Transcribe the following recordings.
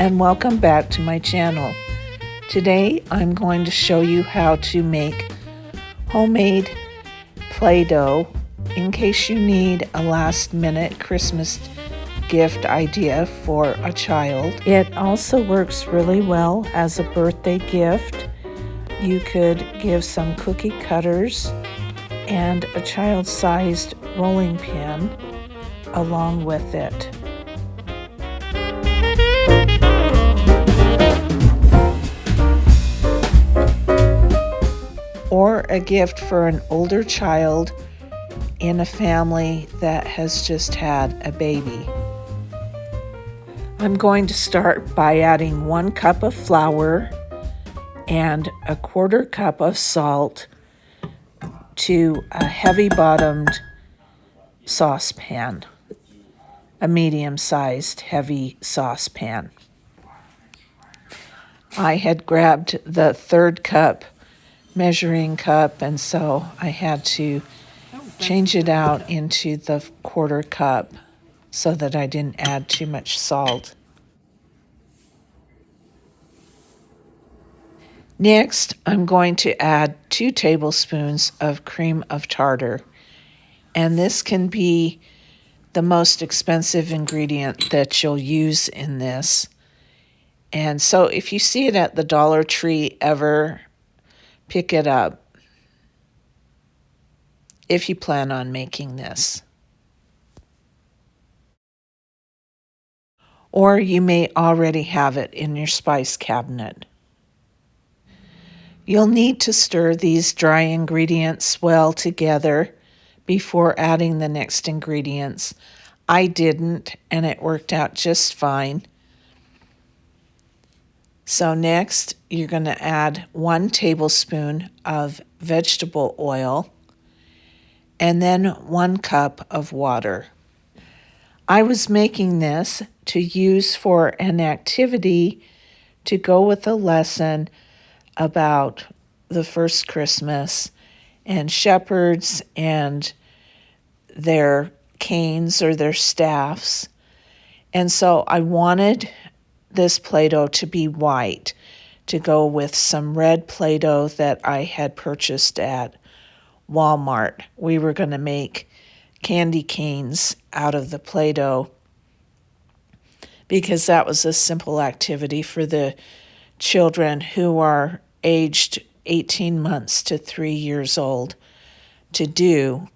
and welcome back to my channel. Today I'm going to show you how to make homemade Play-Doh in case you need a last-minute Christmas gift idea for a child. It also works really well as a birthday gift. You could give some cookie cutters and a child-sized rolling pin along with it. Or a gift for an older child in a family that has just had a baby. I'm going to start by adding 1 cup of flour and a 1/4 cup of salt to a heavy-bottomed saucepan, a medium-sized heavy saucepan. I had grabbed the 1/3 cup measuring cup, and so I had to change it out into the 1/4 cup so that I didn't add too much salt. Next, I'm going to add 2 tablespoons of cream of tartar, and this can be the most expensive ingredient that you'll use in this. And so if you see it at the Dollar Tree ever, pick it up if you plan on making this. Or you may already have it in your spice cabinet. You'll need to stir these dry ingredients well together before adding the next ingredients. I didn't, and it worked out just fine. So next, you're going to add 1 tablespoon of vegetable oil and then 1 cup of water. I was making this to use for an activity to go with a lesson about the first Christmas and shepherds and their canes or their staffs. And so I wanted this Play-Doh to be white, to go with some red Play-Doh that I had purchased at Walmart. We were going to make candy canes out of the Play-Doh because that was a simple activity for the children who are aged 18 months to 3 years old to do.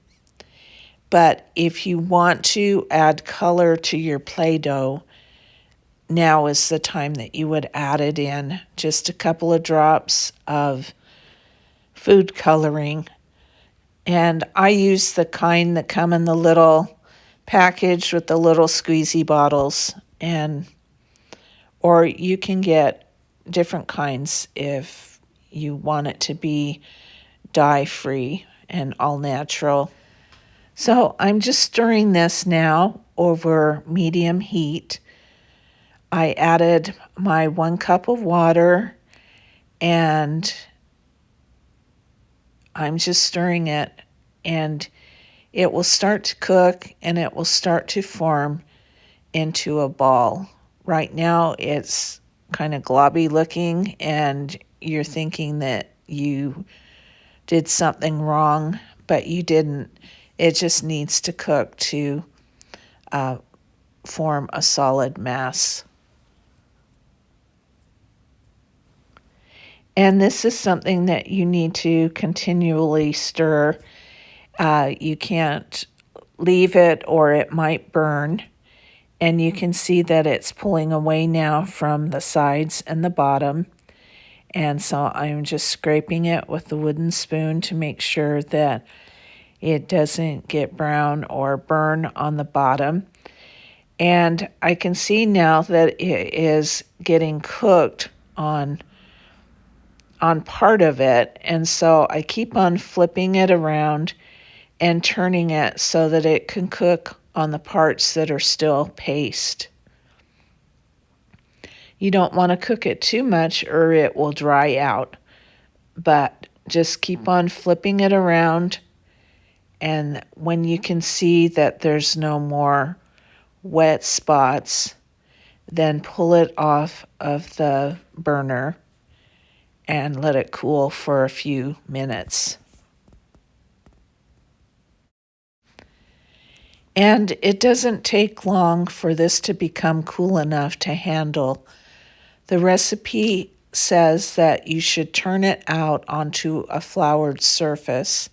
But if you want to add color to your Play-Doh, now is the time that you would add it in. Just a couple of drops of food coloring. And I use the kind that come in the little package with the little squeezy bottles. Or you can get different kinds if you want it to be dye-free and all natural. So I'm just stirring this now over medium heat. I added my 1 cup of water and I'm just stirring it, and it will start to cook and it will start to form into a ball. Right now it's kind of globby looking and you're thinking that you did something wrong, but you didn't. It just needs to cook to form a solid mass. And this is something that you need to continually stir. You can't leave it or it might burn. And you can see that it's pulling away now from the sides and the bottom. And so I'm just scraping it with the wooden spoon to make sure that it doesn't get brown or burn on the bottom. And I can see now that it is getting cooked on part of it, and so I keep on flipping it around and turning it so that it can cook on the parts that are still paste. You don't want to cook it too much or it will dry out, but just keep on flipping it around, and when you can see that there's no more wet spots, then pull it off of the burner and let it cool for a few minutes. And it doesn't take long for this to become cool enough to handle. The recipe says that you should turn it out onto a floured surface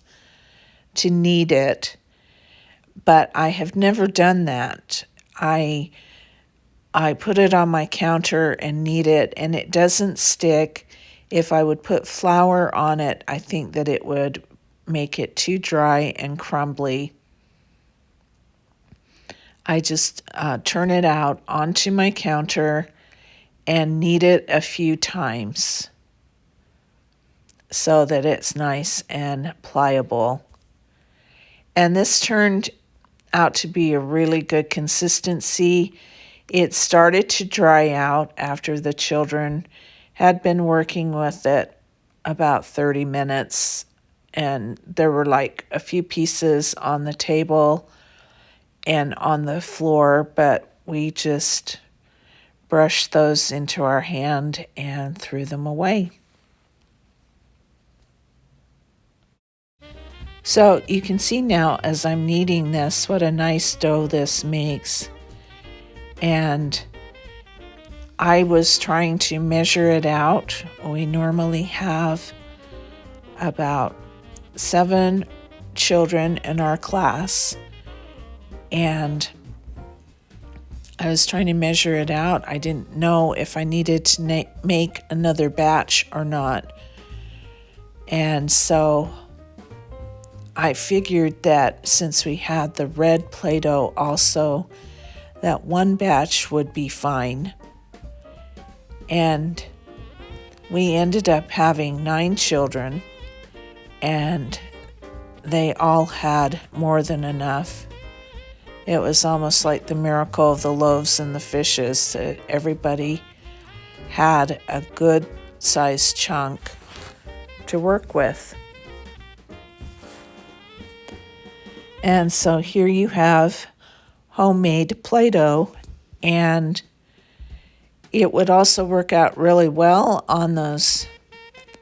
to knead it, but I have never done that. I put it on my counter and knead it, and it doesn't stick. If I would put flour on it, I think that it would make it too dry and crumbly. I just turn it out onto my counter and knead it a few times so that it's nice and pliable. And this turned out to be a really good consistency. It started to dry out after the children had been working with it about 30 minutes, and there were like a few pieces on the table and on the floor, but we just brushed those into our hand and threw them away. So you can see now as I'm kneading this what a nice dough this makes. And I was trying to measure it out. We normally have about 7 children in our class, and I was trying to measure it out. I didn't know if I needed to make another batch or not. And so I figured that since we had the red Play-Doh also, that one batch would be fine. And we ended up having 9 children, and they all had more than enough. It was almost like the miracle of the loaves and the fishes, that everybody had a good sized chunk to work with. And so here you have homemade Play-Doh, and it would also work out really well on those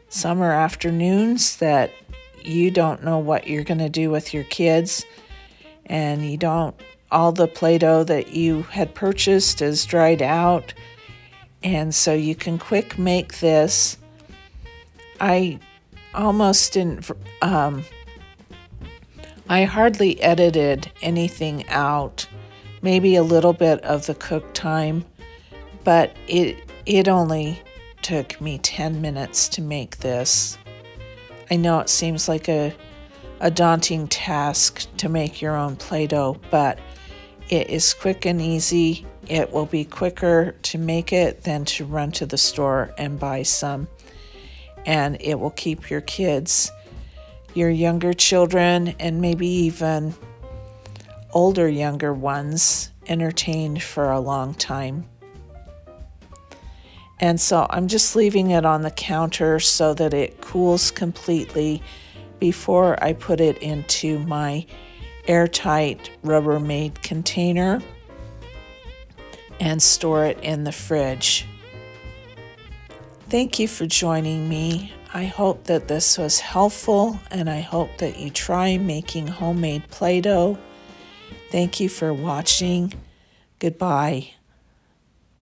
summer afternoons that you don't know what you're going to do with your kids, and all the Play-Doh that you had purchased is dried out, and so you can quick make this. I almost didn't, I hardly edited anything out, maybe a little bit of the cook time, but it only took me 10 minutes to make this. I know it seems like a daunting task to make your own Play-Doh, but it is quick and easy. It will be quicker to make it than to run to the store and buy some. And it will keep your kids, your younger children, and maybe even older younger ones entertained for a long time. And so I'm just leaving it on the counter so that it cools completely before I put it into my airtight Rubbermaid container and store it in the fridge. Thank you for joining me. I hope that this was helpful, and I hope that you try making homemade Play-Doh. Thank you for watching. Goodbye.